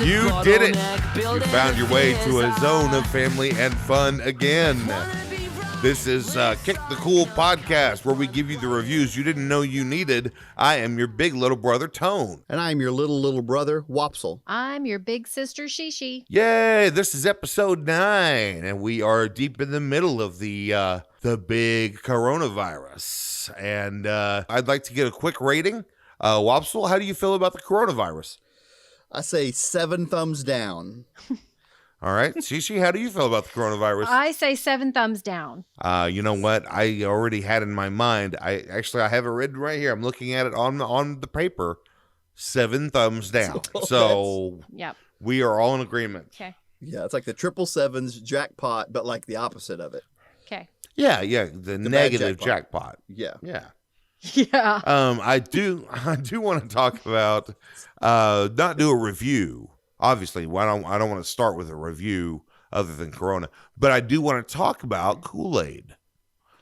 You did it. You found your way to a zone of family and fun again. This is Kick the Cool podcast, where we give you the reviews you didn't know you needed. I am your big little brother, Tone. And I'm your little brother, Wopsle. I'm your big sister, Shishi. Yay, this is episode 9, and we are deep in the middle of the big coronavirus. And I'd like to get a quick rating. Wopsle, how do you feel about the coronavirus? I say 7 thumbs down. All right. Shishi, how do you feel about the coronavirus? I say 7 thumbs down. You know what? I already had in my mind. I have it written right here. I'm looking at it on the paper. 7 thumbs down. So yep. We are all in agreement. Okay. Yeah, it's like the 777's jackpot, but like the opposite of it. Okay. Yeah. The negative jackpot. Yeah. Yeah. I do want to talk about not do a review. Obviously, I don't want to start with a review other than Corona, but I do want to talk about Kool-Aid.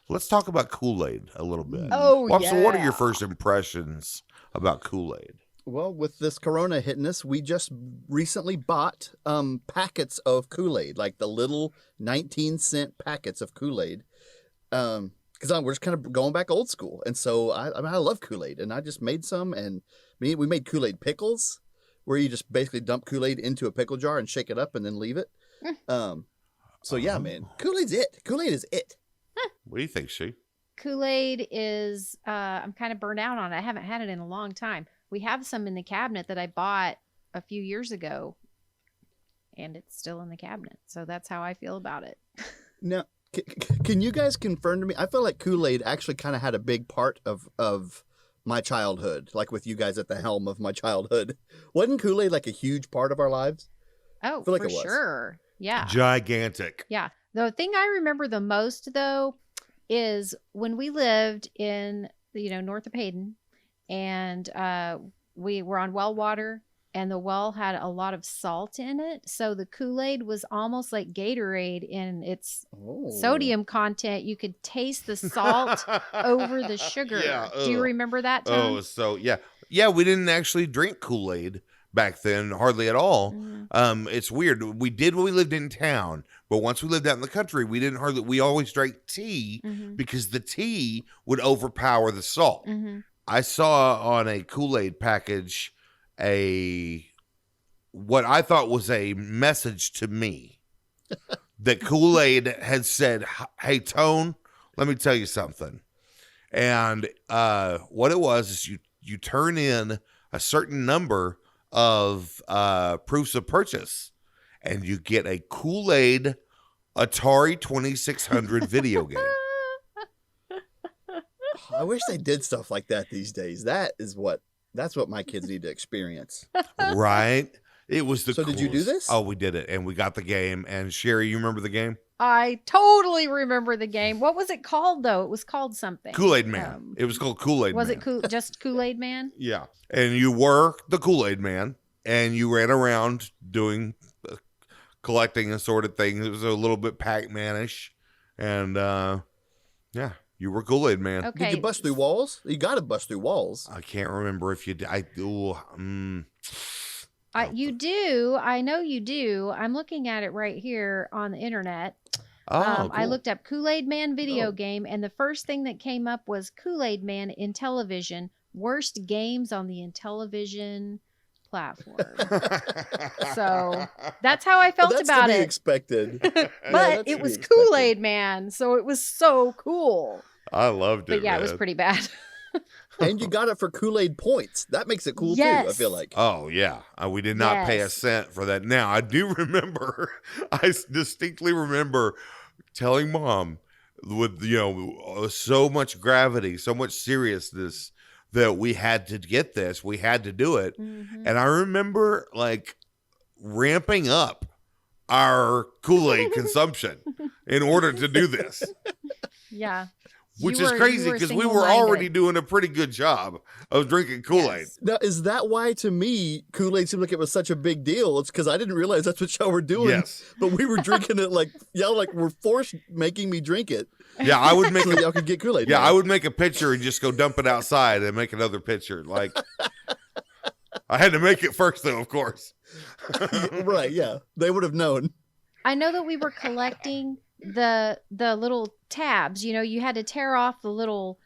Let's talk about Kool-Aid a little bit. Oh, Well, yeah. So what are your first impressions about Kool-Aid? Well, with this Corona hitting us, we just recently bought packets of Kool-Aid, like the little 19-cent packets of Kool-Aid. Because we're just kind of going back old school. And so I love Kool-Aid. And I just made some. And we made Kool-Aid pickles, where you just basically dump Kool-Aid into a pickle jar and shake it up and then leave it. So yeah, man, Kool-Aid's it. Kool-Aid is it. What do you think, She? Kool-Aid is, I'm kind of burnt out on it. I haven't had it in a long time. We have some in the cabinet that I bought a few years ago, and it's still in the cabinet. So that's how I feel about it. Now, can you guys confirm to me? I feel like Kool-Aid actually kind of had a big part of my childhood, like with you guys at the helm of my childhood. Wasn't Kool-Aid like a huge part of our lives? Oh, feel like for it was. sure. Yeah. Gigantic. Yeah. The thing I remember the most, though, is when we lived in, north of Hayden, and we were on well water, and the well had a lot of salt in it. So the Kool-Aid was almost like Gatorade in its sodium content. You could taste the salt over the sugar. Yeah, do you remember that, Tom? Oh, so yeah. Yeah, we didn't actually drink Kool-Aid back then, hardly at all. Mm-hmm. It's weird. We did when we lived in town, but once we lived out in the country, we always drank tea because the tea would overpower the salt. Mm-hmm. I saw on a Kool-Aid package what I thought was a message to me that Kool-Aid had said, "Hey, Tone, let me tell you something." And what it was is you turn in a certain number of proofs of purchase, and you get a Kool-Aid Atari 2600 video game. I wish they did stuff like that these days. That's what my kids need to experience. Right? It was the So coolest. did you do this? Oh, we did it, and we got the game. And Sherry, you remember the game? I totally remember the game. What was it called, though? It was called something. Kool-Aid Man. It was called Kool-Aid Man. Was it just Kool-Aid Man? Yeah. And you were the Kool-Aid Man, and you ran around doing collecting assorted things. It was a little bit Pac-Man-ish. And, yeah, you were Kool-Aid Man. Okay. Did you bust through walls? You got to bust through walls. I can't remember if you did. You do. I know you do. I'm looking at it right here on the internet. Cool. I looked up Kool-Aid Man video game, and the first thing that came up was Kool-Aid Man in television. Worst games on the Intellivision platform. So that's how I felt that's about to be it. expected. But it was Kool-Aid Man, so it was so cool. I loved it. But yeah, man. it was pretty bad. And you got it for Kool-Aid points. That makes it cool too, I feel like. Oh, yeah. We did not pay a cent for that. Now, I do remember, I distinctly remember telling Mom with, so much gravity, so much seriousness that we had to get this. We had to do it. Mm-hmm. And I remember, ramping up our Kool-Aid consumption in order to do this. Yeah. Which is crazy because we were already doing a pretty good job of drinking Kool-Aid. Yes. Now, is that why, to me, Kool-Aid seemed like it was such a big deal? It's because I didn't realize that's what y'all were doing. Yes. But we were drinking it y'all were forced making me drink it. Yeah, I would make so y'all could get Kool-Aid. Yeah, now. I would make a pitcher and just go dump it outside and make another pitcher. I had to make it first, though, of course. Right, yeah. They would have known. I know that we were collecting the little tabs. You know, you had to tear off the little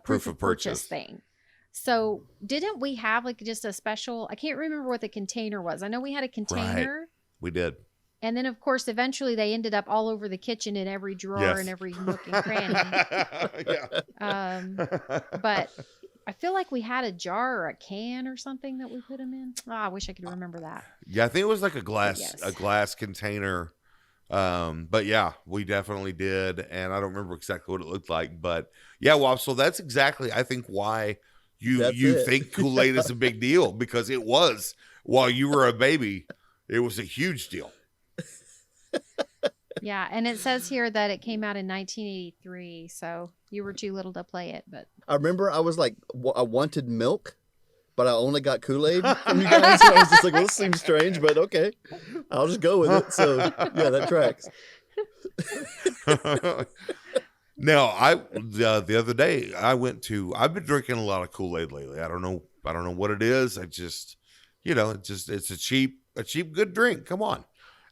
proof of purchase thing. So didn't we have like just a special? I can't remember what the container was. I know we had a container. Right. We did. And then, of course, eventually they ended up all over the kitchen in every drawer and every nook and cranny. But I feel like we had a jar or a can or something that we put them in. Oh, I wish I could remember that. Yeah, I think it was like a glass container. But yeah, we definitely did. And I don't remember exactly what it looked like. But yeah, well, so that's exactly, I think, why you think Kool-Aid is a big deal, because it was while you were a baby. It was a huge deal. Yeah, and it says here that it came out in 1983, so you were too little to play it. But I remember I was like, I wanted milk, but I only got Kool-Aid from you guys. So I was just like, well, this seems strange, but okay, I'll just go with it. So yeah, that tracks. Now, the other day I've been drinking a lot of Kool-Aid lately. I don't know what it is. I just, it's a cheap good drink. Come on.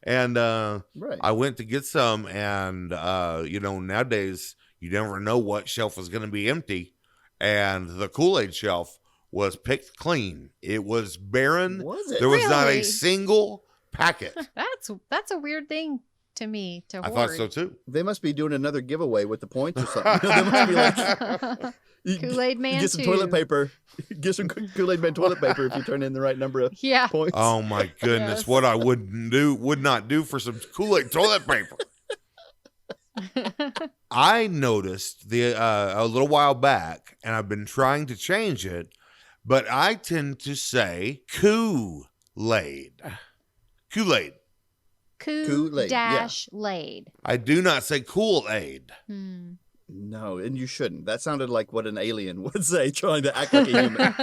And right. I went to get some, and nowadays you never know what shelf is going to be empty, and the Kool-Aid shelf was picked clean. It was barren. Was it? There was not a Really? single packet. that's a weird thing to me to I hoard. thought so too. They must be doing another giveaway with the points or something. They must be like, Kool-Aid Man get some 2. toilet paper. Get some Kool-Aid Man toilet paper if you turn in the right number of Yeah. points. Oh my goodness, Yes. what I would not do for some Kool-Aid toilet paper. I noticed a little while back, and I've been trying to change it, but I tend to say Kool-Aid. Kool-Aid. Kool-Aid, Kool-Aid. I do not say Kool-Aid. No, and you shouldn't. That sounded like what an alien would say, trying to act like a human.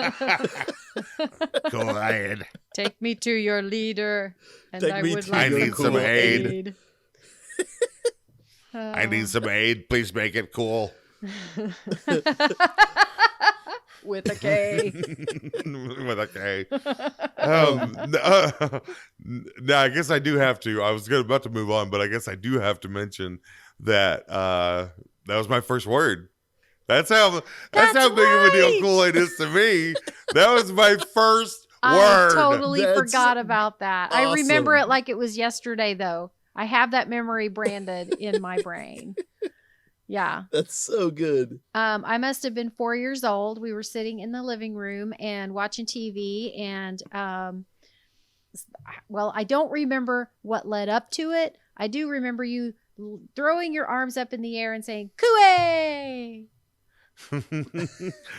Kool-Aid. Take me to your leader, and Take I me would to like I need some Kool-Aid. aid. I need some aid. Please make it cool. With a K. With a K. Now, I guess I do have to. I was about to move on, but I guess I do have to mention that that was my first word. That's how big of a deal Kool-Aid is to me. That was my first word. I totally That's forgot about that. I remember awesome. it like it was yesterday, though. I have that memory branded in my brain. Yeah. That's so good. I must have been 4 years old. We were sitting in the living room and watching TV, and I don't remember what led up to it. I do remember you throwing your arms up in the air and saying Kool-Aid.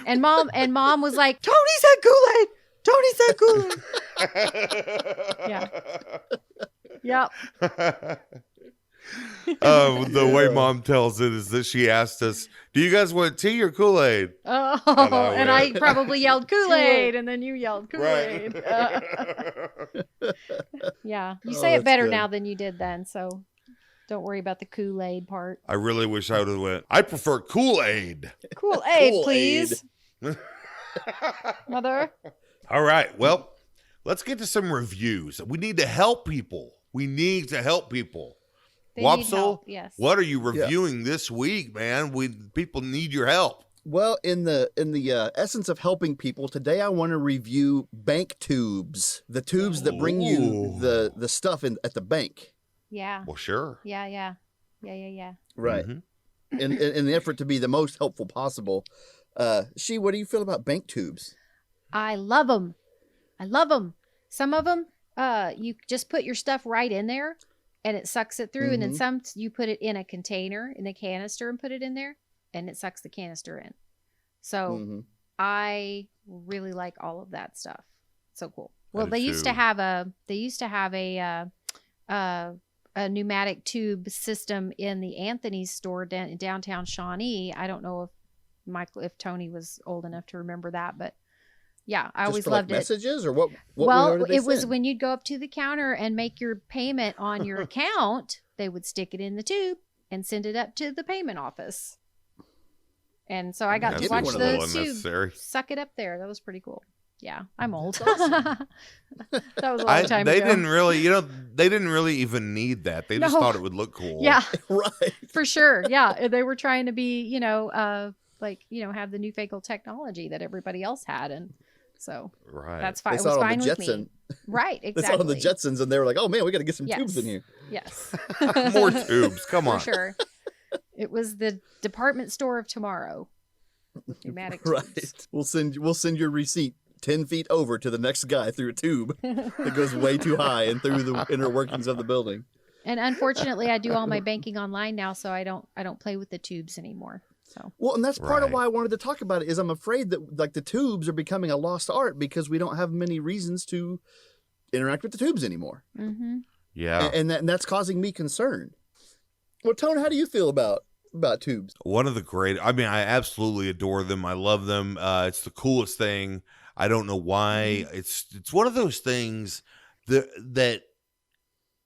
and mom was like, Tony said Kool-Aid. Tony said Kool-Aid. Yeah. Yep. The way Mom tells it is that she asked us, "Do you guys want tea or Kool-Aid?" Oh, I and I probably yelled Kool-Aid, and then you yelled Right. Kool-Aid. Yeah, you Oh, say it that's better good. now than you did then, so don't worry about the Kool-Aid part. I really wish I would have went. I prefer Kool-Aid. Kool-Aid, Kool-Aid. please, mother. All right. Well, let's get to some reviews. We need to help people. They need They need help, yes. What are you reviewing this week, man? People need your help. Well, in the essence of helping people, today I want to review bank tubes, the tubes that bring you Ooh. the stuff at the bank. Yeah, Well, sure. yeah. Right. Mhm. In the effort to be the most helpful possible. She, what do you feel about bank tubes? I love them. Some of them, you just put your stuff right in there, and it sucks it through. And then some, you put it in a container, in a canister, and put it in there, and it sucks the canister in. So I really like all of that stuff. So cool. Well, do they used to too. have a pneumatic tube system in the Anthony's store in downtown Shawnee. I don't know if Tony was old enough to remember that, but yeah, I Just always for, loved like, it. messages or what? Well, did they it was send? when you'd go up to the counter and make your payment on your account, they would stick it in the tube and send it up to the payment office. And so I got That's to a watch little the unnecessary. tube suck it up there. That was pretty cool. Yeah, I'm old. That's awesome. That was a long time They ago. didn't really, they didn't really even need that. They just No. thought it would look cool. Yeah, Right. for sure. Yeah, they were trying to be, have the newfangled technology that everybody else had, and so Right. that's fine. They It saw was it on fine the with Jetson. me. Right, They exactly. saw it on the Jetsons, and they were like, "Oh man, we got to get some Yes. tubes in here." Yes, More tubes. Come for on. sure. It was the department store of tomorrow. With pneumatic tubes. Right. We'll send your receipt 10 feet over to the next guy through a tube that goes way too high and through the inner workings of the building. And unfortunately, I do all my banking online now, so I don't play with the tubes anymore. So Well, and that's part of Right. why I wanted to talk about it. Is I'm afraid that like the tubes are becoming a lost art because we don't have many reasons to interact with the tubes anymore, Yeah. and that's causing me concern. Well, Tone, how do you feel about tubes? One of the great, I mean, I absolutely adore them. I love them. It's the coolest thing. I don't know why. It's one of those things that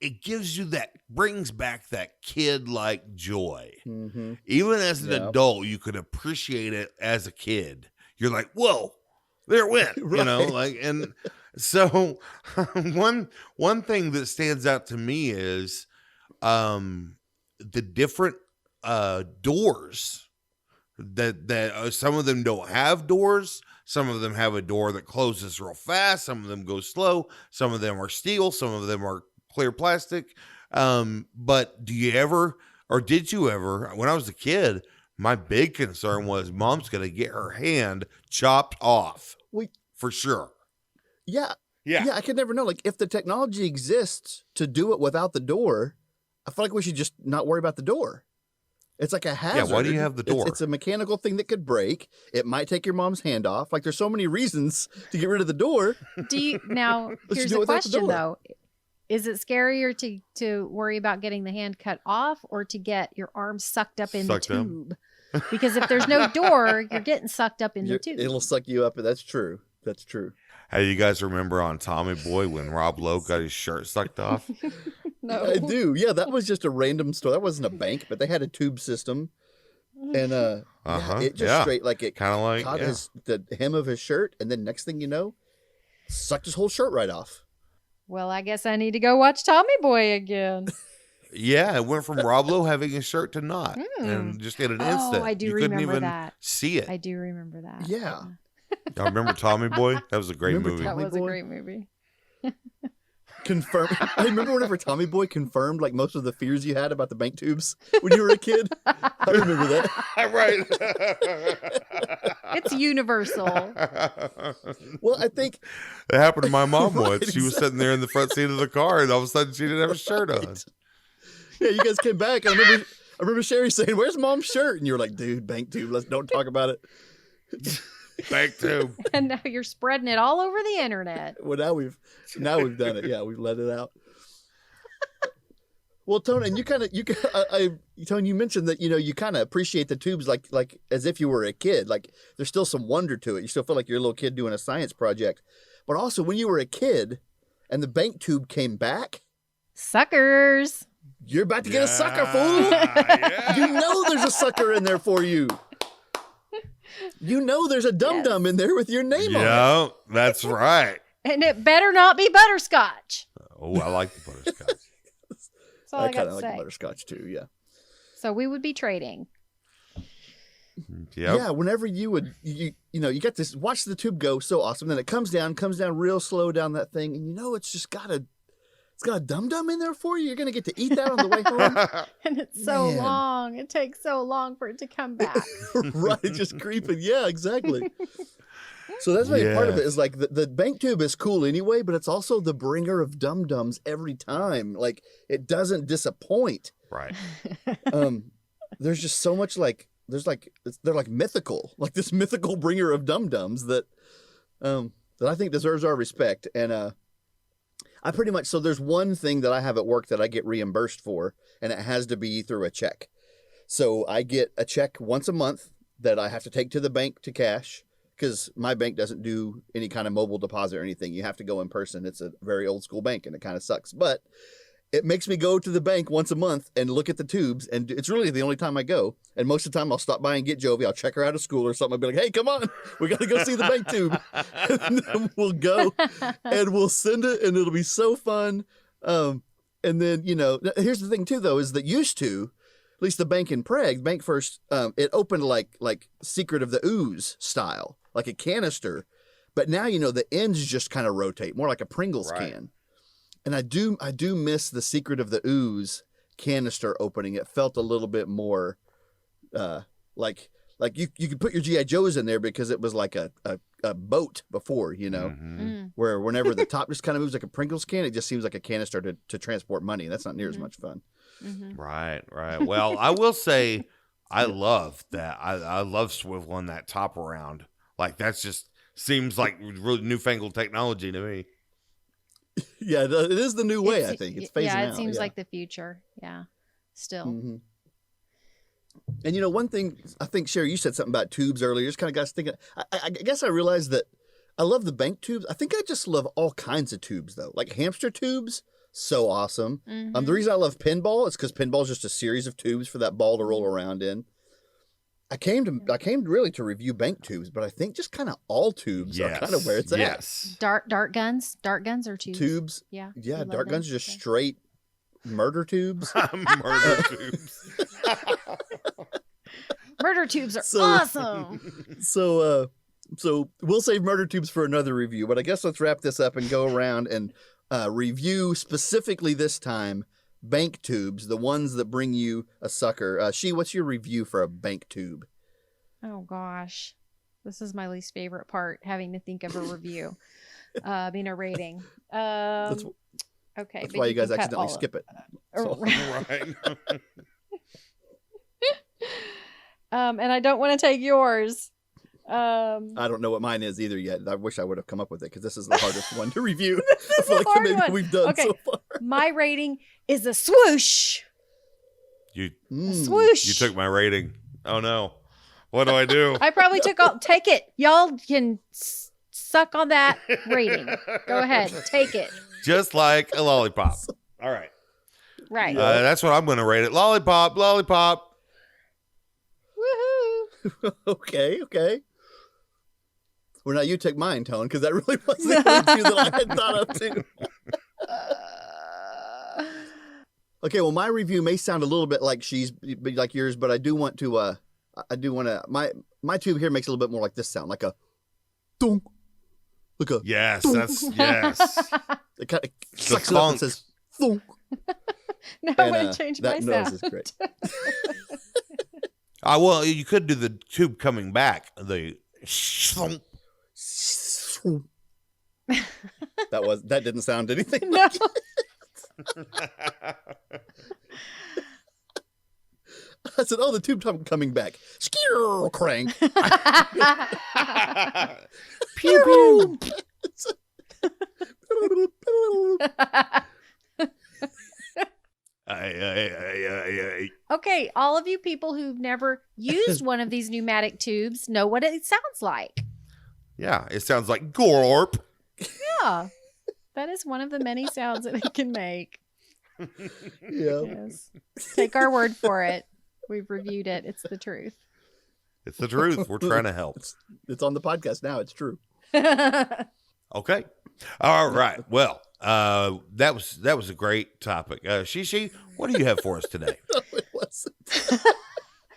it gives you brings back that kid-like joy. Mm-hmm. Even as an Yeah. adult, you could appreciate it as a kid. You're like, whoa, there it went, Right. and so one thing that stands out to me is the different doors that some of them don't have doors. Some of them have a door that closes real fast. Some of them go slow. Some of them are steel. Some of them are clear plastic. But do you ever, or did you ever, when I was a kid, my big concern was mom's going to get her hand chopped off for sure. Yeah. Yeah. Yeah, I could never know. Like, if the technology exists to do it without the door, I feel like we should just not worry about the door. It's like a hazard. why do you have the door? It's a mechanical thing that could break. It might take your mom's hand off. Like, there's so many reasons to get rid of the door. do you now? Let's Here's do it a without the question door. though: is it scarier to worry about getting the hand cut off or to get your arm sucked up in Sucked the up. tube? Because if there's no door, you're getting sucked up in the tube. It'll suck you up. That's true. That's true. Hey, you guys remember on Tommy Boy when Rob Lowe got his shirt sucked off? No. I do. Yeah, that was just a random store. That wasn't a bank, but they had a tube system. And Uh-huh. it just Yeah. straight like it Kind of like, caught yeah. the hem of his shirt, and then next thing you know, sucked his whole shirt right off. Well, I guess I need to go watch Tommy Boy again. Yeah, it went from Rob Lowe having his shirt to not, and just in an instant. Oh, I do you couldn't remember even that. see it. I do remember that. Yeah. Y'all remember Tommy Boy? That was a great Remember movie. That Tommy was a Boy? great movie. Confirm. I remember whenever Tommy Boy confirmed like most of the fears you had about the bank tubes when you were a kid. I remember that. Right. It's universal. Well, I think It happened to my mom Right, once. She was sitting there in the front seat of the car, and all of a sudden she didn't have a shirt on. Right. Yeah, you guys came back. And I remember Sherry saying, "Where's mom's shirt?" And you were like, "Dude, bank tube. Don't talk about it." Back to. And now you're spreading it all over the internet. Well, now we've done it. Yeah, we've let it out. Well, Tony, and Tony, you mentioned that you kind of appreciate the tubes like as if you were a kid. Like there's still some wonder to it. You still feel like you're a little kid doing a science project. But also, when you were a kid and the bank tube came back, Suckers. you're about to get a sucker, fool. Yeah. You know there's a sucker in there for you. You know there's a dum-dum in there with your name on it. Yeah, that's right. And it better not be butterscotch. Oh, I like the butterscotch. That's all I got kind to of like say. the butterscotch too, yeah. So we would be trading. Yep. Yeah, whenever you would, you got this, watch the tube go so awesome. Then it comes down real slow down that thing. And it's got a dum-dum in there for you. You're going to get to eat that on the way home. And it's so Man. long. It takes so long for it to come back. Right, just creeping. Yeah, exactly. So that's maybe part of it is like the bank tube is cool anyway, but it's also the bringer of dum-dums every time. Like it doesn't disappoint. Right. There's just so much they're like mythical, like this mythical bringer of dum-dums that I think deserves our respect. And I pretty much, so there's one thing that I have at work that I get reimbursed for, and it has to be through a check. So I get a check once a month that I have to take to the bank to cash, because my bank doesn't do any kind of mobile deposit or anything. You have to go in person. It's a very old school bank, and it kind of sucks. But it makes me go to the bank once a month and look at the tubes. And it's really the only time I go. And most of the time I'll stop by and get Jovi. I'll check her out of school or something. I'll be like, hey, come on. We got to go see the bank tube. And then we'll go and we'll send it and it'll be so fun. And then, here's the thing too, though, is that used to, at least the bank in Prague, Bank First, it opened like Secret of the Ooze style, like a canister. But now, the ends just kind of rotate, more like a Pringles can. And I do miss the Secret of the Ooze canister opening. It felt a little bit more like you could put your G.I. Joes in there because it was like a boat before, where whenever the top just kind of moves like a Pringles can, it just seems like a canister to transport money. That's not near as much fun. Right. Well, I will say I love that. I love swiveling that top around. Like that's just seems like really newfangled technology to me. Yeah, it is the new way, I think. It's phasing out. Yeah, it seems like the future. Yeah, still. Mm-hmm. And one thing, I think, Sherry, you said something about tubes earlier. Just kind of got us thinking. I guess I realized that I love the bank tubes. I think I just love all kinds of tubes, though. Like hamster tubes, so awesome. Mm-hmm. The reason I love pinball is because pinball is just a series of tubes for that ball to roll around in. I came really to review bank tubes, but I think just kind of all tubes are kind of where it's at. Dart guns are tubes. Tubes. Yeah. Yeah, dart guns are just straight murder tubes. Murder tubes. Murder tubes are awesome. So we'll save murder tubes for another review, but I guess let's wrap this up and go around and review specifically this time bank tubes, the ones that bring you a sucker. What's your review for a bank tube? Oh gosh, this is my least favorite part, having to think of a review, being a rating. Okay, that's why you guys accidentally skip it. Right. And I don't want to take yours. I don't know what mine is either yet. I wish I would have come up with it because this is the hardest one to review. This is the hard one. We've done so far. My rating is a swoosh. You swoosh. You took my rating. Oh no. What do I do? I probably take it. Y'all can suck on that rating. Go ahead. Take it. Just like a lollipop. All right. Right. That's what I'm going to rate it. Lollipop. Woohoo. Okay. Well, now you took mine, Tone, because that really wasn't the review that I had thought of too. Okay, well, my review may sound a little bit like yours, but I do want to. My tube here makes a little bit more like this sound, like a thunk, like a yes, thunk. that's yes. It kind of sucks it up and says thunk. No, I want to change my that sound. noise is great. Well, you could do the tube coming back. The that didn't sound anything. No. Like it. I said, "Oh, the tube coming back." Skeer crank. Pew pew. Okay, all of you people who've never used one of these pneumatic tubes know what it sounds like. Yeah, it sounds like gorp. Yeah, that is one of the many sounds that it can make. Yeah. Yes. Take our word for it. We've reviewed it. It's the truth. It's the truth. We're trying to help. It's on the podcast now. It's true. Okay. All right. Well, that was a great topic. Shishi, what do you have for us today? No, it wasn't.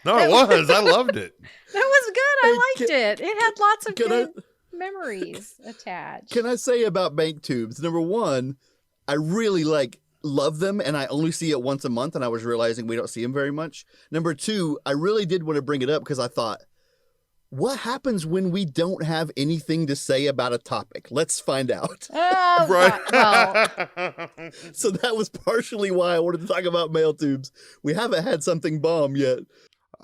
No, it was. I loved it. That was good. I liked it. It had lots of Can good memories attached. Can I say about bank tubes? Number one, I really love them, and I only see it once a month, and I was realizing we don't see them very much. Number two, I really did want to bring it up because I thought, what happens when we don't have anything to say about a topic? Let's find out. Oh, Right. well, So that was partially why I wanted to talk about mail tubes. We haven't had something bomb yet.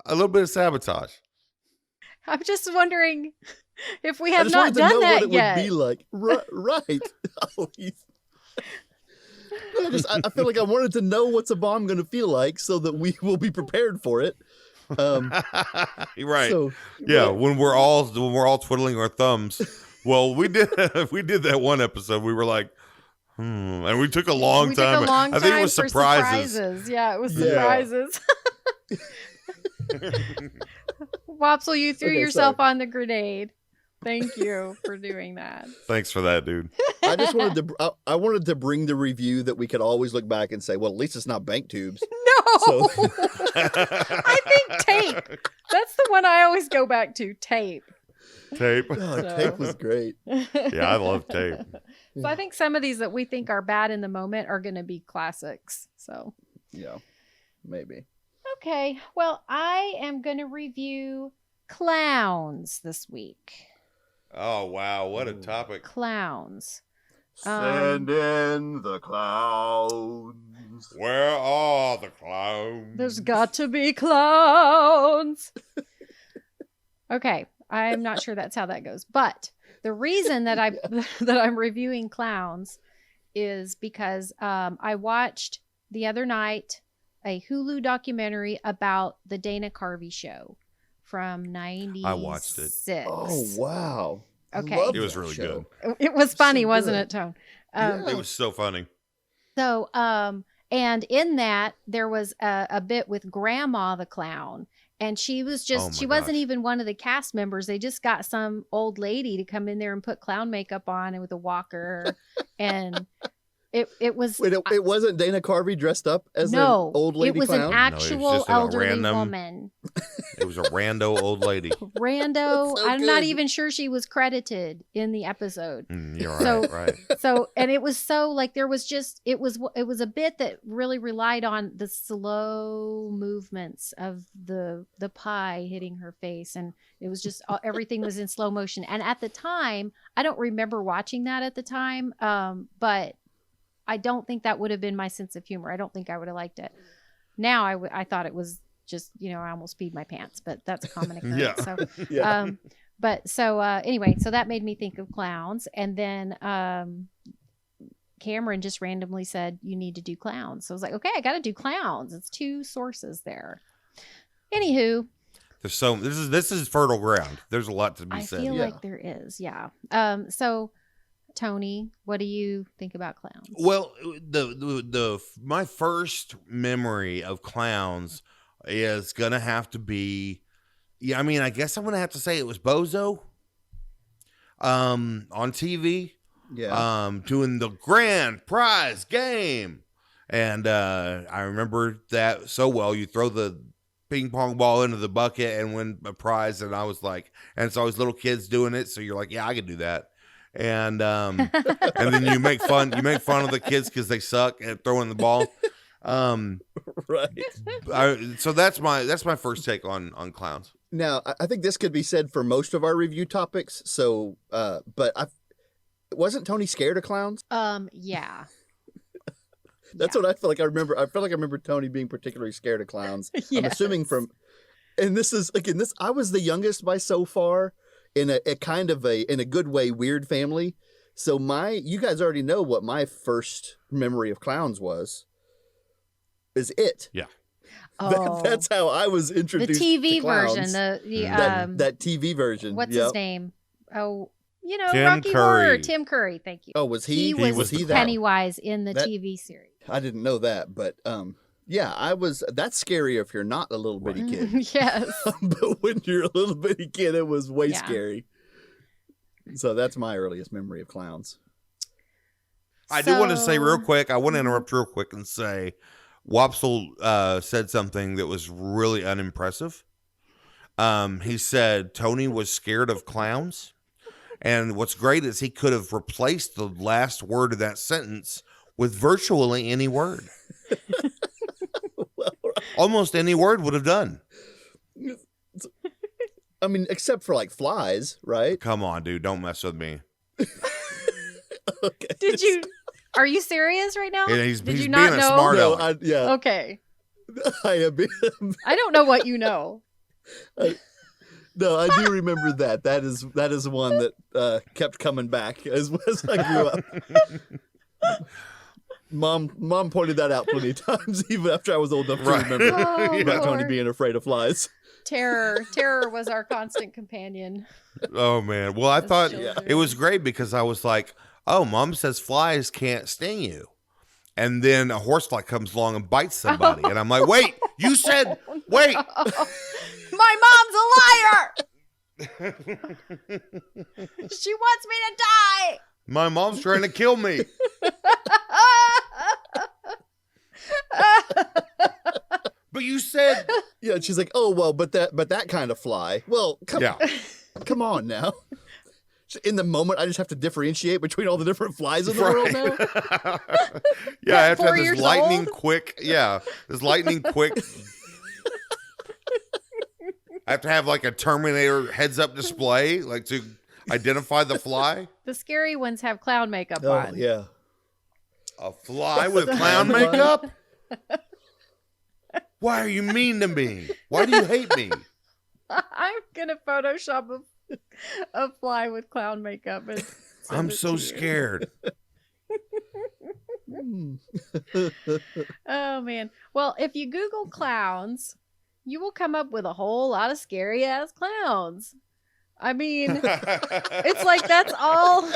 A little bit of sabotage. I'm just wondering if we I have just not wanted to done know that what it yet. would be like. Right. Oh, I feel like I wanted to know what's a bomb going to feel like so that we will be prepared for it. Right. So, Yeah, right. when we're all twiddling our thumbs. Well, we did that one episode. We were like, And we took a long time. Took a long I think it time was for surprises. Yeah, it was Yeah. surprises. Wopsle, you threw Okay, yourself sorry. on the grenade. Thank you for doing that. Thanks for that, dude. I just wanted to. I wanted to bring the review that we could always look back and say, well, at least it's not bank tubes. No, So- I think tape. That's the one I always go back to. Tape. Tape. Oh, So- tape was great. Yeah, I love tape. So I think some of these that we think are bad in the moment are going to be classics. So Yeah, maybe. okay, well, I am going to review clowns this week. Oh wow, what a topic! Clowns. Send in the clowns. Where are the clowns? There's got to be clowns. Okay, I'm not sure that's how that goes, but the reason that I'm reviewing clowns is because I watched the other night a Hulu documentary about the Dana Carvey show from '96. I watched it. Oh wow. I Okay. love It was that really show. It was funny, So wasn't good. it, Tone? Yeah. It was so funny. So, and in that there was a bit with Grandma the clown, and she was Oh my she wasn't gosh. even one of the cast members. They just got some old lady to come in there and put clown makeup on and with a walker, and it was Wait, it wasn't Dana Carvey dressed up as no an old lady it was clown? an it was actual just a elderly random- woman. It was a rando old lady. Rando. That's so I'm not good. even sure she was credited in the episode. You're right, So- right. So, and it was so like there was just it was a bit that really relied on the slow movements of the pie hitting her face, and it was just everything was in slow motion. And at the time, I don't remember watching that at the time, but I don't think that would have been my sense of humor. I don't think I would have liked it. Now I thought it was just, I almost peed my pants, but that's a common occurrence. Yeah. So Yeah. but so anyway, so that made me think of clowns, and then Cameron just randomly said you need to do clowns. So I was like, okay, I got to do clowns. It's two sources there. Anywho, This is fertile ground. There's a lot to be I said. feel Yeah. like there is, yeah. So Tony, what do you think about clowns? Well, the my first memory of clowns is gonna have to be, I mean, I guess I'm gonna have to say it was Bozo, on TV, Yeah. doing the grand prize game, and I remember that so well. You throw the ping pong ball into the bucket and win a prize, and I was like, and it's always little kids doing it, so you're like, yeah, I could do that. And and then you make fun of the kids because they suck at throwing the ball. Right. So that's my first take on clowns. Now, I think this could be said for most of our review topics. So, but wasn't Tony scared of clowns? Yeah. That's what I feel like I remember. I feel like I remember Tony being particularly scared of clowns. I'm Yes. assuming from, and this is again, I was the youngest by so far in a kind of in a good way, weird family. So you guys already know what my first memory of clowns is It. Oh, That's how I was the introduced TV to clowns. version. The that TV version. what's Yep. his name? Oh, Tim Rocky Horror. Curry. Tim Curry. Thank you. Oh, was He he? was he that? Pennywise in the That- TV series. I didn't know that, but yeah, I was. That's scary if you're not a little bitty kid. Yes. But when you're a little bitty kid, it was way Yeah. scary. So that's my earliest memory of clowns. I do want to say real So- quick. I want to interrupt real quick and say, Wopsle said something that was really unimpressive. He said Tony was scared of clowns, and what's great is he could have replaced the last word of that sentence with virtually any word. Almost any word would have done. I mean, except for like flies, right? Come on, dude, don't mess with me. Okay. Did you? Are you serious right now? Yeah, he's Did being you not a know? smart No, aleck. yeah, Okay. I am. I don't know what you know. No, I do remember that. That is one that kept coming back as I grew up. Mom pointed that out plenty of times, even after I was old enough to Right. remember Oh, about Tony Lord. being afraid of flies. Terror was our constant companion. Oh man. Well, I as thought children. it was great because I was like, oh, Mom says flies can't sting you. And then a horsefly comes along and bites somebody. And I'm like, wait, you said, wait. My mom's a liar. She wants me to die. My mom's trying to kill me. But you said. Yeah, and she's like, oh, well, but that kind of fly. Well, come on now. In the moment, I just have to differentiate between all the different flies in the world now. Yeah, I have to have 4 this years lightning old? quick. Yeah, this lightning quick. I have to have like a Terminator heads-up display, like to identify the fly. The scary ones have clown makeup Oh, on. yeah. A fly with clown makeup? Why are you mean to me? Why do you hate me? I'm gonna Photoshop a fly with clown makeup. And send I'm it so to you. scared. Oh man. Well, if you Google clowns, you will come up with a whole lot of scary ass clowns. I mean, it's like that's all.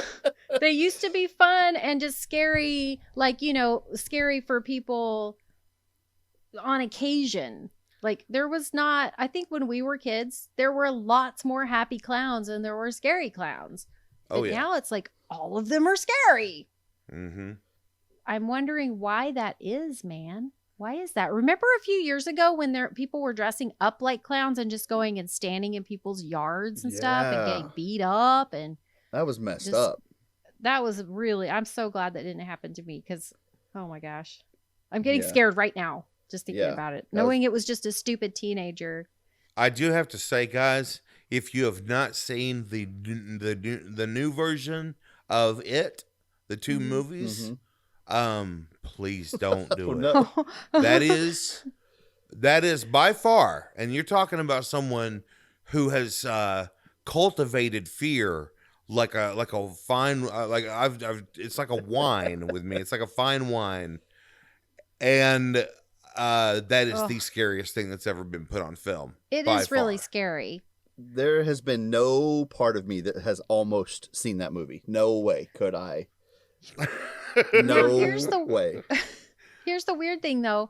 They used to be fun and just scary, like, scary for people on occasion. Like there was not, I think when we were kids, there were lots more happy clowns than there were scary clowns. But Oh, yeah. now it's like all of them are scary. Mm-hmm. I'm wondering why that is, man. Why is that? Remember a few years ago when people were dressing up like clowns and just going and standing in people's yards and stuff and Yeah. getting beat up, and That was messed Just- up. that was really, I'm so glad that didn't happen to me because, oh my gosh, I'm getting Yeah. scared right now just thinking Yeah. about it, That was- knowing it was just a stupid teenager. I do have to say, guys, if you have not seen the new version of It, the two Mhm. movies, please don't do Oh, it. no. That is by far, and you're talking about someone who has cultivated fear like a fine it's like a wine with me. It's like a fine wine, and that is the scariest thing that's ever been put on film. It by is really far. scary. There has been no part of me that has almost seen that movie. No way could I. No Here's the- way. Here's the weird thing, though.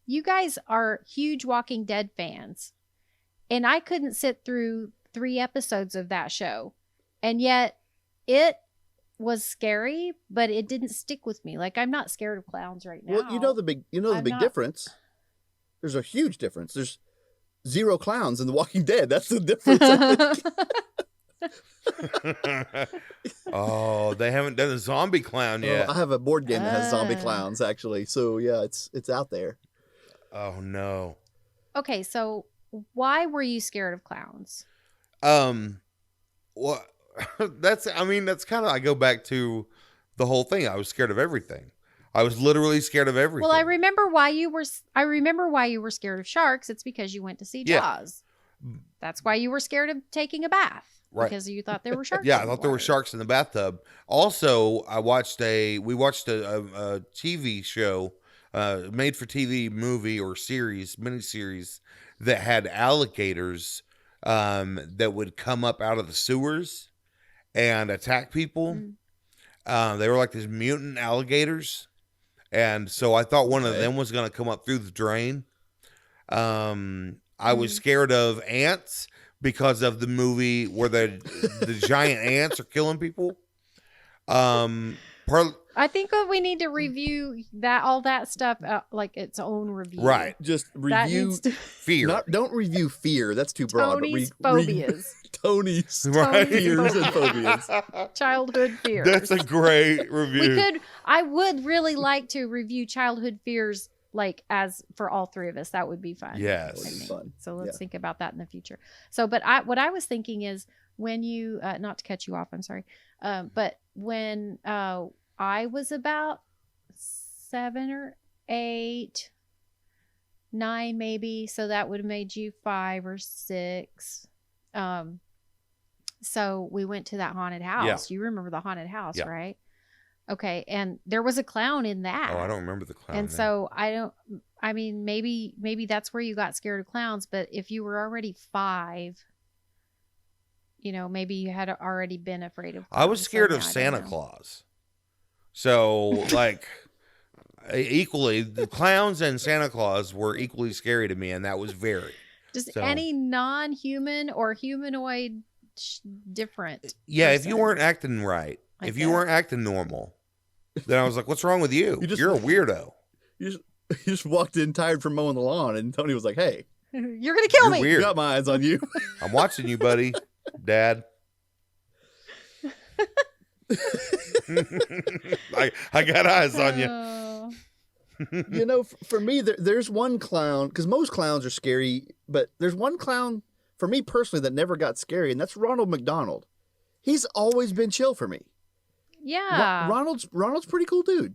You guys are huge Walking Dead fans, and I couldn't sit through 3 episodes of that show, and yet it was scary, but it didn't stick with me. Like I'm not scared of clowns right now. Well, you know the big I'm not- difference. There's a huge difference. There's 0 clowns in The Walking Dead. That's the difference. I think. Oh, they haven't done a zombie clown yet. I have a board game that has zombie Ah. clowns actually. So yeah, it's out there. Oh no. Okay, so why were you scared of clowns? Well, that's kind of, I go back to the whole thing. I was scared of everything. I was literally scared of everything. Well, I remember why you were scared of sharks. It's because you went to see Yeah. Jaws. That's why you were scared of taking a bath. Right. Because you thought there were sharks. Yeah, I in the thought there were water. sharks in the bathtub. Also, we watched a TV show, made for TV movie or miniseries that had alligators that would come up out of the sewers and attack people. They were like these mutant alligators. And so I thought one of Okay. them was going to come up through the drain. I was scared of ants because of the movie where the giant ants are killing people. I think that we need to review all that stuff, like its own review. Right. Just That review needs to Fear. don't review fear. That's too broad. Tony's but phobias. Tony's Right. fears and phobias. Childhood fears. That's a great review. I would really like to review childhood fears, like as for all 3 of us. That would be fun. Yes. I That would be think. fun. So let's Yeah. think about that in the future. So, but what I was thinking is when you, not to cut you off, I'm sorry. But when I was about 7 or 8, 9 maybe, so that would have made you 5 or 6. So we went to that haunted house. You remember the haunted house, Yeah. right? Okay, and there was a clown in that. Oh, I don't remember the clown. And name. so I mean, maybe that's where you got scared of clowns, but if you were already 5, maybe you had already been afraid of clowns. I was scared so of I don't Santa know. Claus. So like equally, the clowns and Santa Claus were equally scary to me, and that was very. Just So- any non-human or humanoid different. Yeah, if person. you weren't acting right, Like if you that. weren't acting normal, then I was like, "What's wrong with you? You just- You're a weirdo. You just walked in tired from mowing the lawn, and Tony was like, "Hey, You're gonna kill You're me. weird. got my eyes on you." I'm watching you, buddy, Dad." I got eyes on you. Oh. You know, for me, there's one clown, because most clowns are scary, but there's one clown for me personally that never got scary, and that's Ronald McDonald. He's always been chill for me. Yeah. Ronald's pretty cool dude.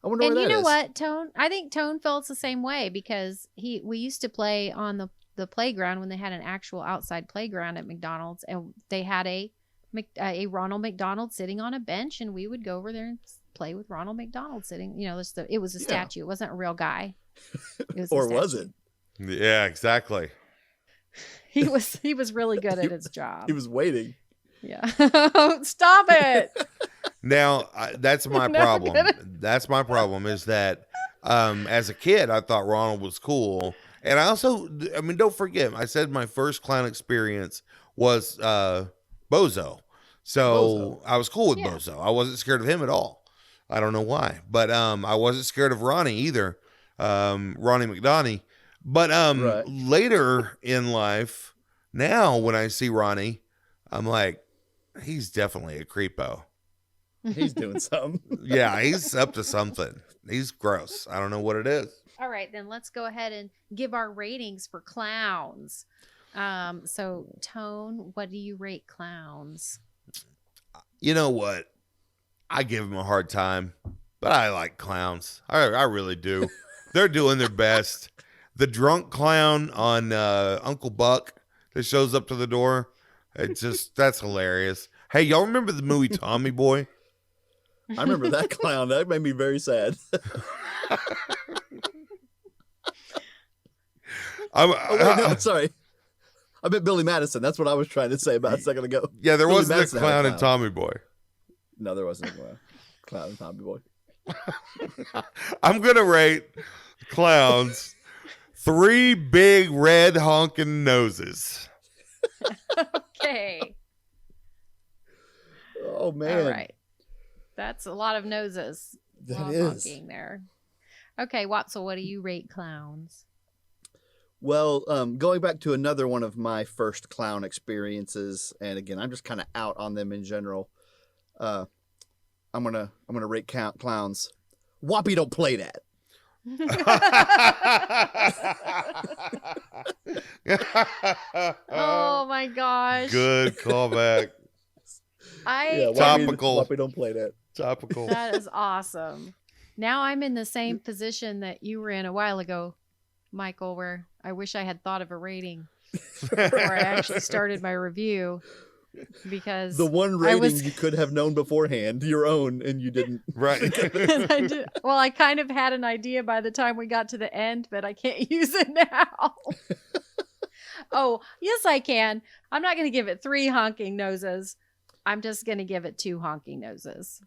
I wonder And where you that know is. what, Tone? I think Tone felt the same way because we used to play on the playground when they had an actual outside playground at McDonald's, and they had a Ronald McDonald sitting on a bench, and we would go over there and play with Ronald McDonald sitting. You know, it was a Yeah. statue. It wasn't a real guy. It was a Or was statue. it? Yeah, exactly. He was really good at his job. He was waiting. Yeah. Stop it. Now that's my Never problem. gonna- That's my problem is that as a kid I thought Ronald was cool, and I also, I mean, don't forget, I said my first clown experience was Bozo, so I was cool with Yeah. Bozo. I wasn't scared of him at all. I don't know why, but I wasn't scared of Ronnie either, Ronnie McDonald. But Right. later in life, now when I see Ronnie, I'm like, he's definitely a creepo. He's doing something. Yeah, he's up to something. He's gross. I don't know what it is. All right, then let's go ahead and give our ratings for clowns. So Tone, what do you rate clowns? You know what? I give him a hard time, but I like clowns. I really do. They're doing their best. The drunk clown on Uncle Buck that shows up to the door, that's hilarious. Hey, y'all remember the movie Tommy Boy? I remember that clown. That made me very sad. Oh, wait, no, sorry. I meant Billy Madison. That's what I was trying to say about a second ago. Yeah, there Billy wasn't Madison a had a clown in clown. Tommy Boy. No, there wasn't a clown in Tommy Boy. I'm gonna rate clowns 3 big red honking noses. Okay. Oh, man. All right. That's a lot of noses. A lot That of is. honking there. Okay, Watson, what do you rate clowns? Well, going back to another one of my first clown experiences, and again, I'm just kind of out on them in general. I'm gonna rate clowns. Whoppy don't play that. Oh my gosh. Good callback. I Topical. Whoppy don't play that. Topical. That is awesome. Now I'm in the same position that you were in a while ago, Michael, where I wish I had thought of a rating before I actually started my review, because The one I rating was- you could have known beforehand, your own, and you didn't. Right. well, I kind of had an idea by the time we got to the end, but I can't use it now. Oh, yes, I can. I'm not going to give it 3 honking noses. I'm just going to give it 2 honking noses.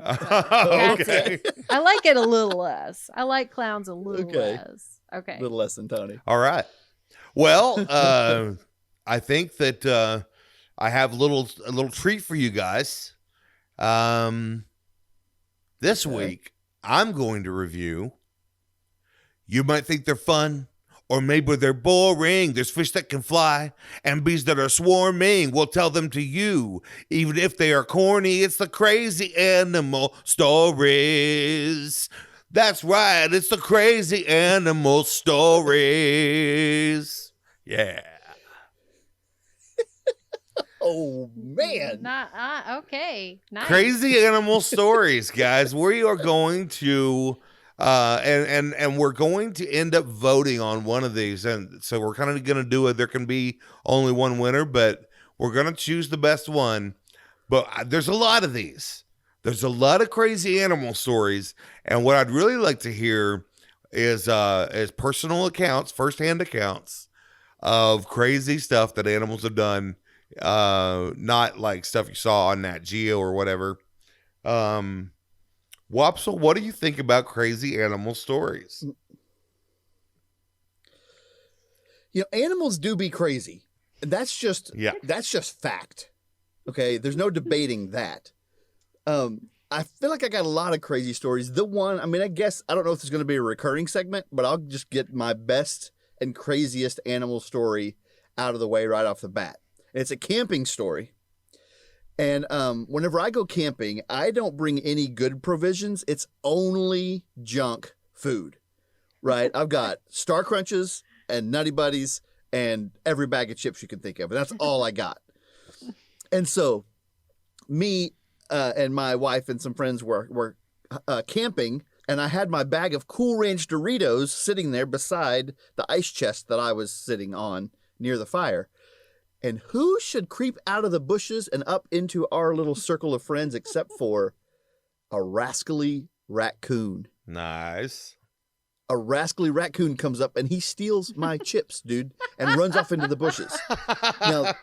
Okay. I like it a little less. I like clowns a little Okay. less. Okay. A little less than Tony. All right. Well, I think that I have a little treat for you guys. This Okay. week, I'm going to review. You might think they're fun, or maybe they're boring. There's fish that can fly and bees that are swarming. We'll tell them to you, even if they are corny. It's the crazy animal stories. That's right. It's the crazy animal stories. Yeah. Oh, man. Not okay. Nice. Crazy animal stories, guys. We are going to and we're going to end up voting on one of these, and so we're kind of going to do it. There can be only one winner, but we're going to choose the best one. But there's a lot of these. There's a lot of crazy animal stories, and what I'd really like to hear is personal accounts, firsthand accounts of crazy stuff that animals have done. Not like stuff you saw on Nat Geo or whatever. Wopsle, what do you think about crazy animal stories? Animals do be crazy. That's just fact. Okay, there's no debating that. I feel like I got a lot of crazy stories. The one, I guess, I don't know if there's going to be a recurring segment, but I'll just get my best and craziest animal story out of the way right off the bat. It's a camping story. And whenever I go camping, I don't bring any good provisions. It's only junk food, right? I've got Star Crunches and Nutty Buddies and every bag of chips you can think of. And that's all I got. And so me and my wife and some friends were camping, and I had my bag of Cool Ranch Doritos sitting there beside the ice chest that I was sitting on near the fire. And who should creep out of the bushes and up into our little circle of friends except for a rascally raccoon? Nice. A rascally raccoon comes up and he steals my chips, dude, and runs off into the bushes. Now,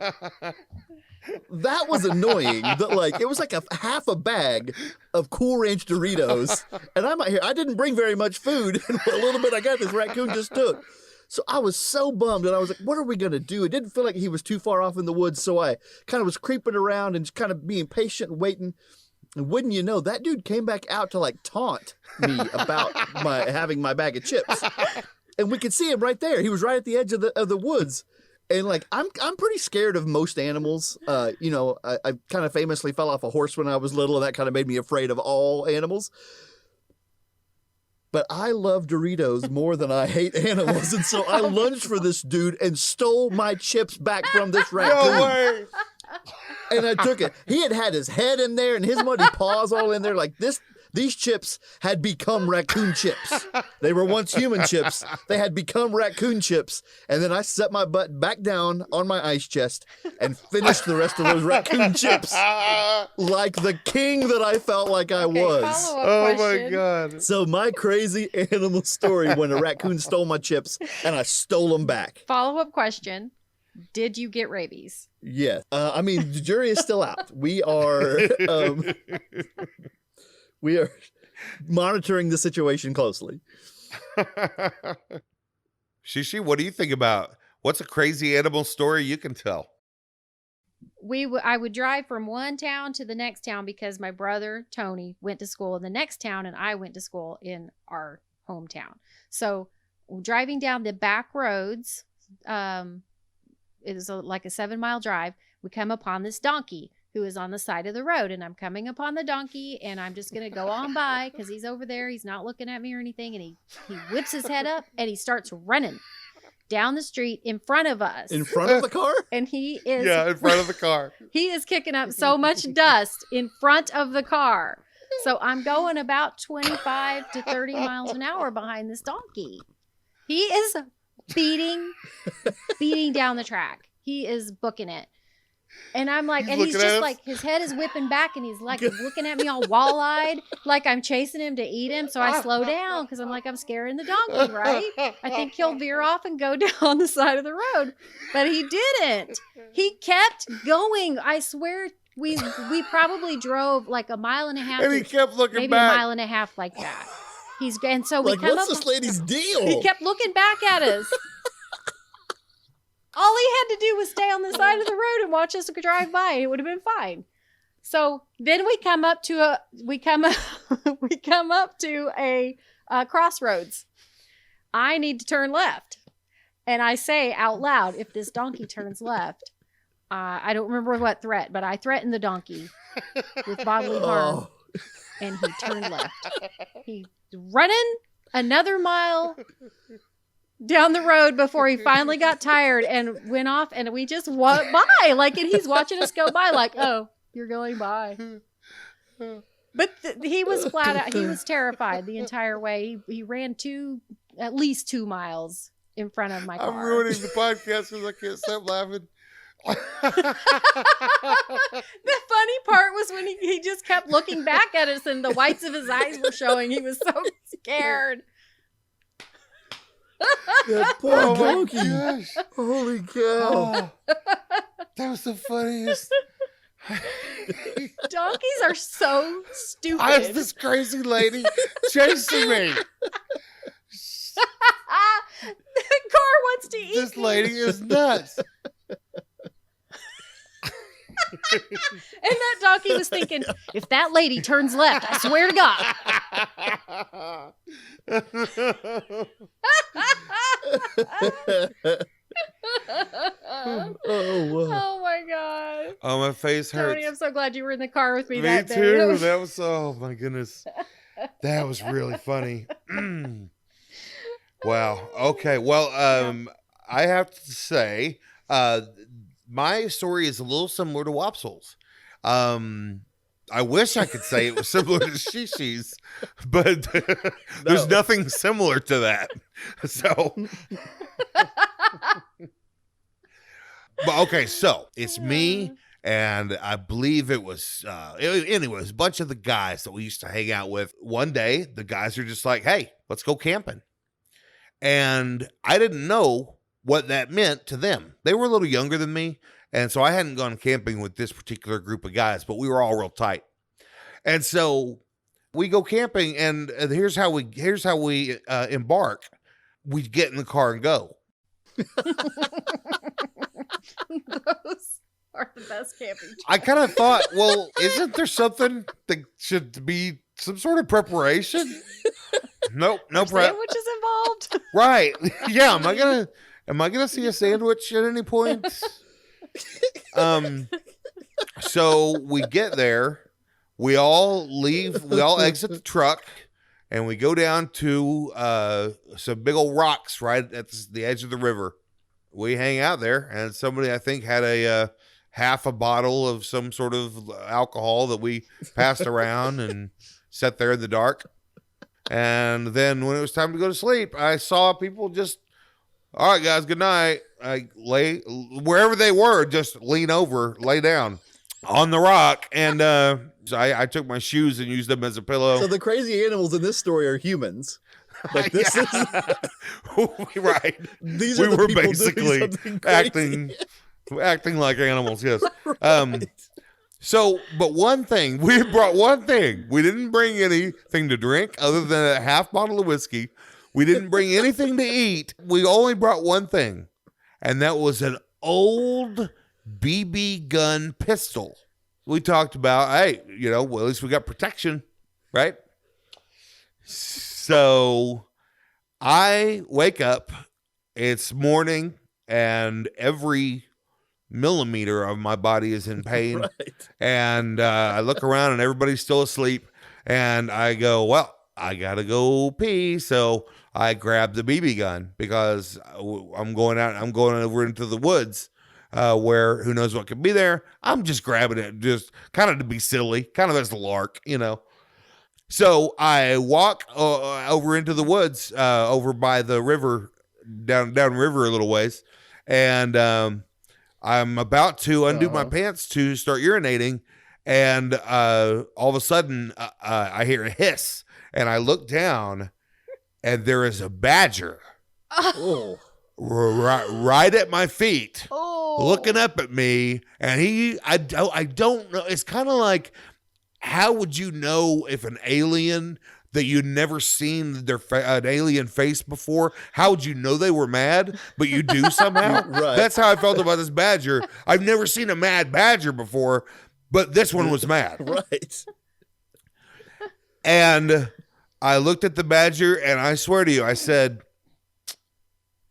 that was annoying. It was like a half a bag of Cool Ranch Doritos. And I'm out here. I didn't bring very much food. And a little bit I got, this raccoon just took. So I was so bummed, and I was like, what are we going to do? It didn't feel like he was too far off in the woods, so I kind of was creeping around and just kind of being patient and waiting. And wouldn't you know, that dude came back out to taunt me about having my bag of chips. And we could see him right there. He was right at the edge of the woods. And I'm pretty scared of most animals. I kind of famously fell off a horse when I was little, and that kind of made me afraid of all animals. But I love Doritos more than I hate animals. And so I lunged for this dude and stole my chips back from this raccoon. No way. And I took it. He had his head in there and his muddy paws all in there like this. These chips had become raccoon chips. They were once human chips. They had become raccoon chips. And then I set my butt back down on my ice chest and finished the rest of those raccoon chips like the king that I felt like I was. Oh my God. So my crazy animal story when a raccoon stole my chips and I stole them back. Follow-up question. Did you get rabies? Yeah. The jury is still out. We are monitoring the situation closely. Shishi, what do you think about what's a crazy animal story you can tell? I would drive from one town to the next town because my brother Tony went to school in the next town and I went to school in our hometown. So driving down the back roads, it was like a 7-mile drive. We come upon this donkey who is on the side of the road, and I'm coming upon the donkey, and I'm just going to go on by because he's over there. He's not looking at me or anything, and he whips his head up, and he starts running down the street in front of us. In front of the car? And he is... Yeah, in front of the car. He is kicking up so much dust in front of the car. So I'm going about 25 to 30 miles an hour behind this donkey. He is speeding down the track. He is booking it. And I'm like, and he's just like, his head is whipping back and he's like looking at me all wall-eyed, like I'm chasing him to eat him. So I slow down because I'm like, I'm scaring the donkey, right? I think he'll veer off and go down the side of the road. But he didn't. He kept going. I swear we probably drove like a mile and a half. And he kept looking maybe back. Maybe a mile and a half like that. And so we come what's up. This lady's deal? He kept looking back at us. All he had to do was stay on the side of the road and watch us drive by. It would have been fine. So then we come up to a crossroads. I need to turn left. And I say out loud, if this donkey turns left, I don't remember what threat, but I threatened the donkey with bodily harm. And he turned left. He's running another mile down the road before he finally got tired and went off, and we just went by, and he's watching us go by, like, oh, you're going by. But he was flat out. He was terrified the entire way. He ran at least 2 miles in front of my car. I'm ruining the podcast because I can't stop laughing. The funny part was when he just kept looking back at us and the whites of his eyes were showing. He was so scared. That poor donkey. Holy cow. Oh, that was the funniest. Donkeys are so stupid. I was this crazy lady chasing me. The car wants to eat This me. lady is nuts. And that donkey was thinking, if that lady turns left, I swear to God. Oh, wow. Oh my God. Oh, my face hurts. Tony, I'm so glad you were in the car with me, Me that day. too. That was, oh my goodness. That was really funny. Wow. Okay. Well, I have to say, my story is a little similar to Wopsel's. I wish I could say it was similar to Shishi's, but there's nothing similar to that. So, but okay, so it's me, and I believe it was, anyways, a bunch of the guys that we used to hang out with. One day, the guys are just like, hey, let's go camping. And I didn't know what that meant to them. They were a little younger than me. And so I hadn't gone camping with this particular group of guys, but we were all real tight. And so we go camping, and here's how we embark. We get in the car and go. Those are the best camping trips. I kind of thought, well, isn't there something that should be some sort of preparation? Nope, no prep. Sandwiches involved. Right. Yeah, am I gonna see a sandwich at any point? So we get there, we all exit the truck, and we go down to some big old rocks right at the edge of the river. We hang out there, and somebody, I think, had a half a bottle of some sort of alcohol that we passed around and sat there in the dark. And then when it was time to go to sleep, I saw people just, all right, guys, good night. I lay wherever they were, just lay down on the rock. And so I took my shoes and used them as a pillow. So the crazy animals in this story are humans. But this is right. These We are the were people basically doing something crazy. acting like animals. Yes. Right. So, but one thing, we brought one thing. We didn't bring anything to drink other than a half bottle of whiskey. We didn't bring anything to eat. We only brought one thing, and that was an old BB gun pistol. We talked about, hey, well, at least we got protection, right? So I wake up, it's morning, and every millimeter of my body is in pain. Right. And I look around and everybody's still asleep. And I go, well, I got to go pee. So I grab the BB gun because I'm going over into the woods where who knows what could be there. I'm just grabbing it just kind of to be silly, kind of as a lark, So I walk over into the woods over by the river, down river a little ways. And I'm about to undo my pants to start urinating, and all of a sudden I hear a hiss, and I look down, and there is a badger right at my feet, looking up at me, and I don't know. It's kind of like, how would you know if an alien that you'd never seen an alien face before, how would you know they were mad, but you do somehow? Right. That's how I felt about this badger. I've never seen a mad badger before, but this one was mad. Right. And I looked at the badger, and I swear to you, I said,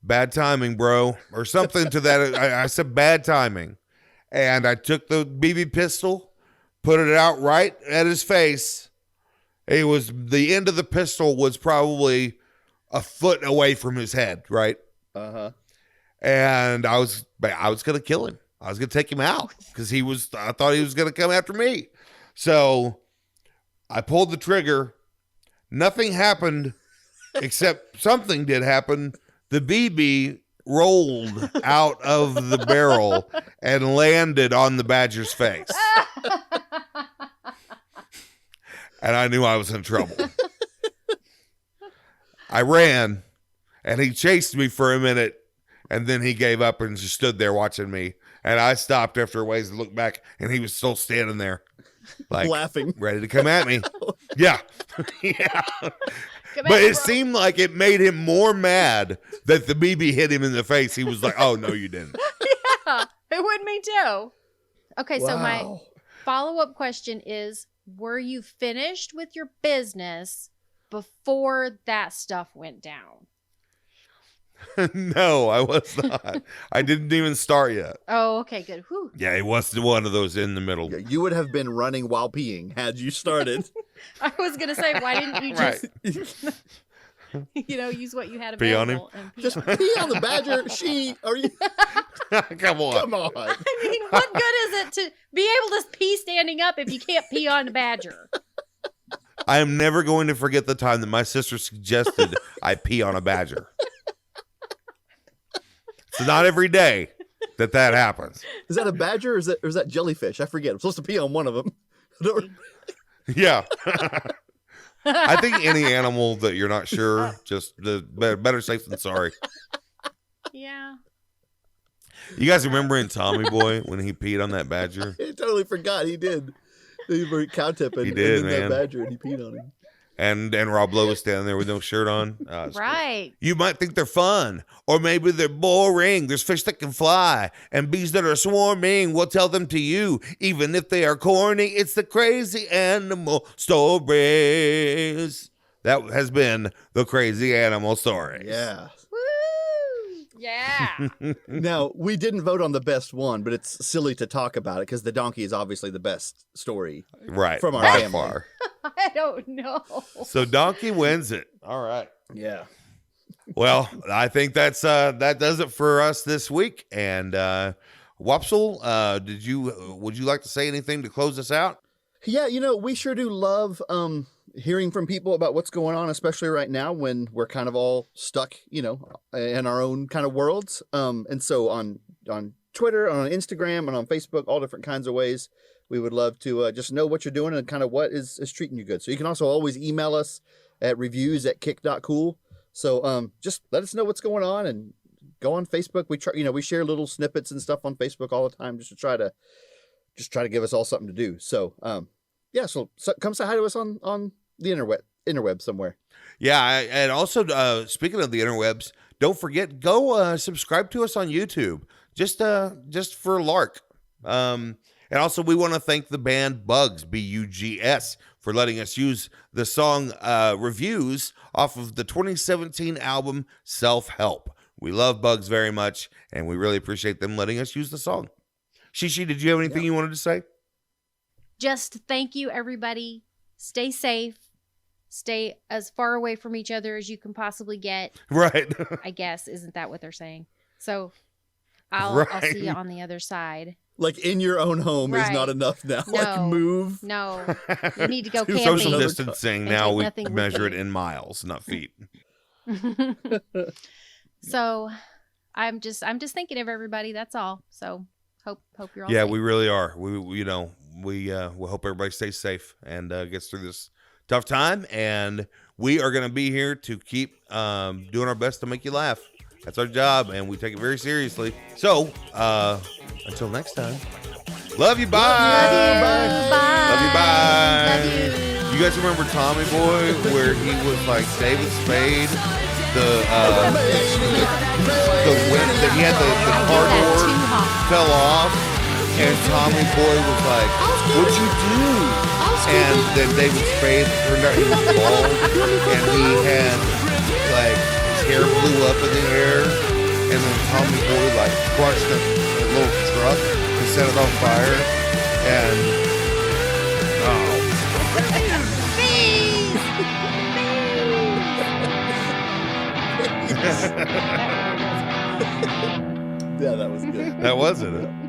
bad timing, bro, or something to that. I said, bad timing. And I took the BB pistol, put it out right at his face. It was, the end of the pistol was probably a foot away from his head, right? Uh-huh. And I was going to kill him. I was going to take him out because I thought he was going to come after me. So I pulled the trigger. Nothing happened except something did happen. The BB rolled out of the barrel and landed on the badger's face. And I knew I was in trouble. I ran, and he chased me for a minute, and then he gave up and just stood there watching me. And I stopped after a ways and looked back, and he was still standing there, like Laughing. ready to come at me. Yeah. Yeah. Come But at it me, bro. seemed like it made him more mad that the BB hit him in the face. He was like, oh, no, you didn't. Yeah, it would me too. Okay, so my Wow. follow-up question is, were you finished with your business before that stuff went down? No, I was not. I didn't even start yet. Oh, okay, good. Whew. Yeah, it was one of those in the middle. Yeah, you would have been running while peeing had you started. I was going to say, why didn't you Right. just, use what you had Pee on him? available and pee Just on him? pee on the badger. Are you? Come on. Come on. I mean, what good is it to be able to pee standing up if you can't pee on a badger? I am never going to forget the time that my sister suggested I pee on a badger. It's not every day that happens. Is that a badger or is that jellyfish? I forget. I'm supposed to pee on one of them. Yeah. I think any animal that you're not sure, just better safe than sorry. Yeah. You guys remember in Tommy Boy when he peed on that badger? I totally forgot he did. He were cow tipping. He did, and then man. that badger, and he peed on him. And Rob Lowe was standing there with no shirt on. It's cool. Right. You might think they're fun, or maybe they're boring. There's fish that can fly, and bees that are swarming. We'll tell them to you, even if they are corny. It's the crazy animal stories. That has been the crazy animal stories. Yeah. Woo! Yeah. Now, we didn't vote on the best one, but it's silly to talk about it because the donkey is obviously the best story. Right. From our by family. far. I don't know. So Donkey wins it. All right. Yeah. Well, I think that does it for us this week. And Wopsle, would you like to say anything to close us out? Yeah, we sure do love hearing from people about what's going on, especially right now when we're kind of all stuck, in our own kind of worlds. And so on Twitter, on Instagram, and on Facebook, all different kinds of ways, we would love to just know what you're doing and kind of what is treating you good. So you can also always email us at reviews@kick.cool. So just let us know what's going on and go on Facebook. We try, we share little snippets and stuff on Facebook all the time just to try to give us all something to do. So yeah, so come say hi to us on the interweb somewhere. Yeah, and also speaking of the interwebs, don't forget, go subscribe to us on YouTube, just for lark. And also, we want to thank the band Bugs, Buggs, for letting us use the song Reviews off of the 2017 album Self-Help. We love Bugs very much, and we really appreciate them letting us use the song. Shishi, did you have anything you wanted to say? Just thank you, everybody. Stay safe. Stay as far away from each other as you can possibly get. Right. I guess. Isn't that what they're saying? So I'll see you on the other side. Like in your own home is Right. not enough now. No. Like move. No, you need to go Do camping. Social distancing, And now take we nothing with measure it you. in miles, not feet. So I'm just thinking of everybody. That's all. So hope you're all Yeah, safe. we really are. We hope everybody stays safe and gets through this tough time. And we are going to be here to keep doing our best to make you laugh. That's our job, and we take it very seriously. So until next time, love you. Bye. Love you. Bye. Love you. You guys remember Tommy Boy, where he was like David Spade, the wind that he had the car door fell off, and Tommy Boy was like, "What'd you do?" And then David Spade turned out he was bald, and he had like his hair blew up in the air, and then Tommy Boy like crushed a little truck and set it on fire, and Yeah, that was good. that wasn't it.